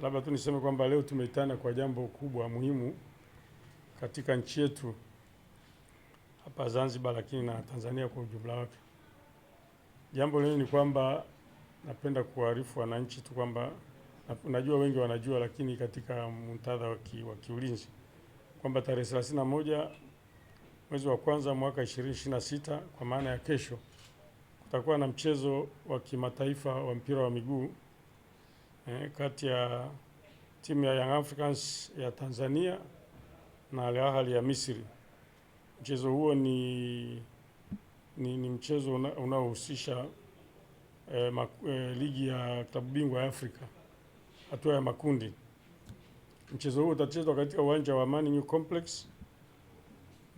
Labda tu niseme kwamba leo tumeitana kwa jambo kubwa muhimu katika nchi yetu hapa Zanzibar, lakini na Tanzania kwa ujumla wake. Jambo leo ni kwamba napenda kuarifu wananchi tu kwamba najua wengi wanajua, lakini katika muktadha wa kiulinzi kwamba tarehe 31 mwezi wa kwanza mwaka 2026 kwa maana ya kesho, kutakuwa na mchezo wa kimataifa wa mpira wa miguu kati ya timu ya Young Africans ya Tanzania na Al Ahly ya Misri. Mchezo huo ni mchezo unaohusisha ligi ya klabu bingwa ya Afrika hatua ya makundi. Mchezo huo utachezwa katika uwanja wa Amani New Complex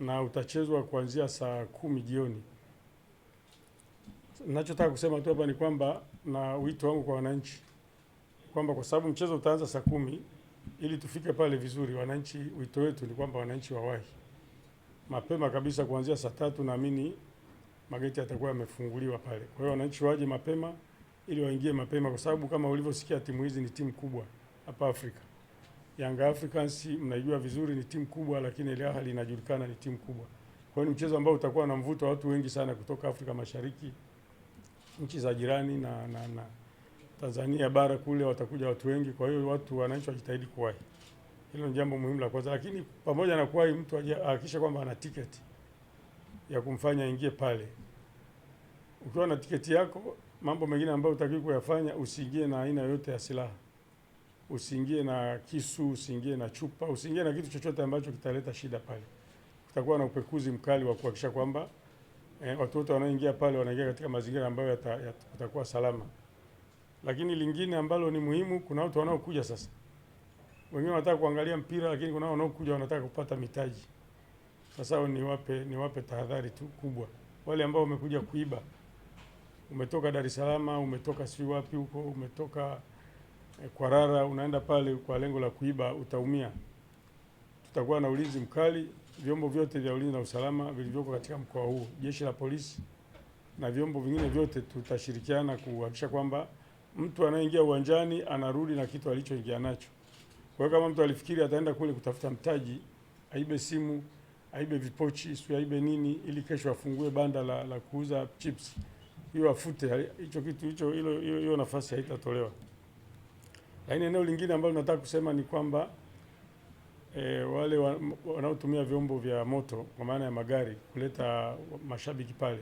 na utachezwa kuanzia saa 10 jioni. Ninachotaka kusema tu hapa ni kwamba, na wito wangu kwa wananchi kwamba kwa sababu mchezo utaanza saa 10, ili tufike pale vizuri, wananchi, wito wetu ni kwamba wananchi wawahi mapema kabisa kuanzia saa 3. Naamini mageti yatakuwa yamefunguliwa pale. Kwa hiyo wananchi waje mapema ili waingie mapema, kwa sababu kama ulivyosikia timu hizi ni timu kubwa hapa Afrika. Young Africans mnaijua vizuri, ni timu kubwa, lakini Al Ahly inajulikana ni timu kubwa. Kwa hiyo ni mchezo ambao utakuwa na mvuto wa watu wengi sana kutoka Afrika Mashariki, nchi za jirani na Tanzania bara kule watakuja watu wengi. Kwa hiyo wananchi wajitahidi kuwahi. Hilo ni jambo muhimu la kwanza, lakini pamoja na kuwahi, mtu ahakikisha kwamba ana tiketi ya kumfanya ingie pale. Ukiwa na tiketi yako, mambo mengine ambayo utakiwa kuyafanya, usiingie na aina yoyote ya silaha. Usiingie na kisu, usiingie na chupa, usiingie na kitu chochote ambacho kitaleta shida pale. Kutakuwa na upekuzi mkali wa kuhakikisha kwamba watu wote wanaoingia pale wanaingia katika mazingira ambayo yatakuwa salama. Lakini lingine ambalo ni muhimu, kuna watu wanaokuja sasa. Wengine wanataka kuangalia mpira, lakini kuna wanaokuja wanataka kupata mitaji. Sasa niwape tahadhari tu kubwa. Wale ambao wamekuja kuiba, umetoka Dar es Salaam, umetoka si wapi huko, umetoka Kwarara, unaenda pale kwa lengo la kuiba, utaumia. Tutakuwa na ulinzi mkali. Vyombo vyote vya ulinzi na usalama vilivyoko katika mkoa huu, jeshi la polisi na vyombo vingine vyote, tutashirikiana kuhakikisha kwamba mtu anayeingia uwanjani anarudi na kitu alichoingia nacho. Kwa hiyo kama mtu alifikiri ataenda kule kutafuta mtaji, aibe simu, aibe vipochi, sio aibe nini, ili kesho afungue banda la kuuza chips, hiyo afute hicho kitu, hiyo nafasi haitatolewa. Lakini eneo lingine ambalo nataka kusema ni kwamba wale wanaotumia vyombo vya moto kwa maana ya magari kuleta mashabiki pale,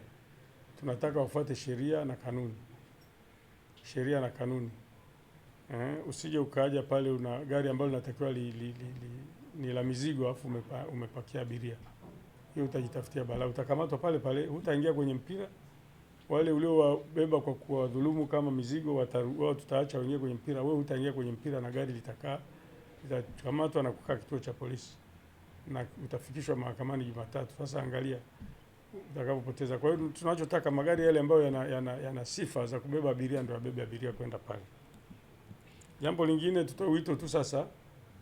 tunataka wafuate sheria na kanuni. Usije ukaja pale una gari ambalo linatakiwa ni la mizigo afu umepakia abiria. Hiyo utajitafutia balaa, utakamatwa pale pale, hutaingia kwenye mpira. Wale uliowabeba kwa kuwadhulumu kama mizigo wao tutaacha waingie kwenye mpira, wewe hutaingia kwenye mpira na gari litakamatwa na kukaa kituo cha polisi na utafikishwa mahakamani Jumatatu. Sasa angalia utakapopoteza. Kwa hiyo tunachotaka magari yale ambayo yana sifa za kubeba abiria ndio yabebe abiria kwenda pale. Jambo lingine, tutoe wito tu sasa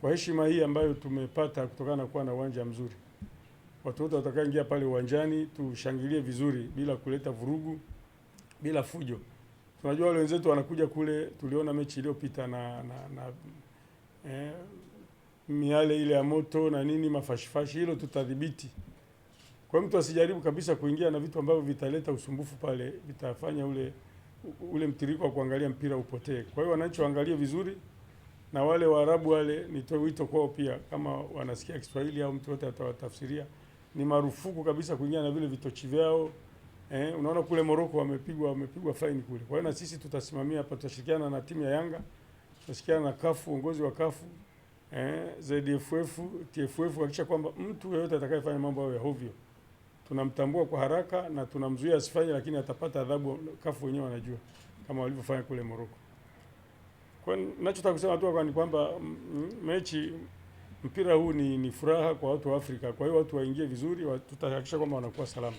kwa heshima hii ambayo tumepata kutokana na kuwa na uwanja mzuri. Watu wote watakaoingia pale uwanjani tushangilie vizuri bila kuleta vurugu, bila fujo. Tunajua wale wenzetu wanakuja kule, tuliona mechi iliyopita na miale ile ya moto na nini, mafashifashi, hilo tutadhibiti. Kwa mtu asijaribu kabisa kuingia na vitu ambavyo vitaleta usumbufu pale, vitafanya ule mtiriko wa kuangalia mpira upotee. Kwa hiyo wananchi waangalie vizuri, na wale Waarabu wale nitoe wito kwao pia, kama wanasikia Kiswahili au mtu wote atawatafsiria, ni marufuku kabisa kuingia na vile vitochi vyao. Unaona kule Morocco wamepigwa faini kule. Kwa hiyo na sisi tutasimamia hapa, tutashirikiana na timu ya Yanga, tutashirikiana na CAF, uongozi wa CAF, ZFF, TFF, kuhakikisha kwamba mtu yeyote atakayefanya mambo hayo ya hovyo tunamtambua kwa haraka na tunamzuia asifanye, lakini atapata adhabu. CAF wenyewe wanajua kama walivyofanya kule Morocco. Kwa hiyo ninachotaka kusema tu ni kwamba mpira huu ni furaha kwa watu wa Afrika. Kwa hiyo watu waingie vizuri, tutahakikisha kwamba wanakuwa salama.